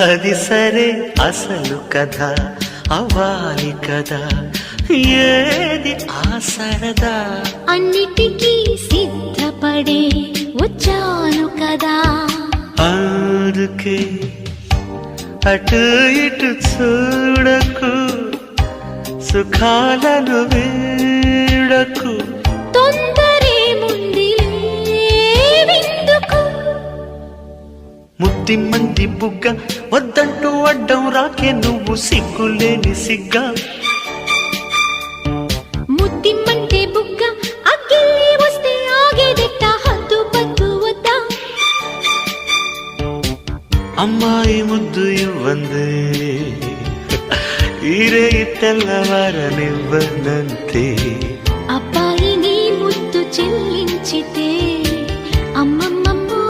అది సరే అసలు కథ అవ్వాలి కదా ఏది ఆ సరదా అన్నిటికీ సిద్ధపడే వచ్చాను కదా అందుకే అటు ఇటు చూడకు సుఖాలను వీడకు తొందరే ముందిలే విందుకు ముద్ది మంది బుగ్గ వద్దంటూ అడ్డం రాకే నువ్వు సిగ్గులేని సిగ్గా ముద్దిమ్మంటే బుగ్గ అగ్గిల్లి వస్తే ఆగేదెట్ట హద్దు పద్దు వద్దా అమ్మాయి ముద్దు ఇవ్వందే ఈరే తెల్లవారనివ్వనంతే అబ్బాయి నీ ముద్దు చెల్లించితే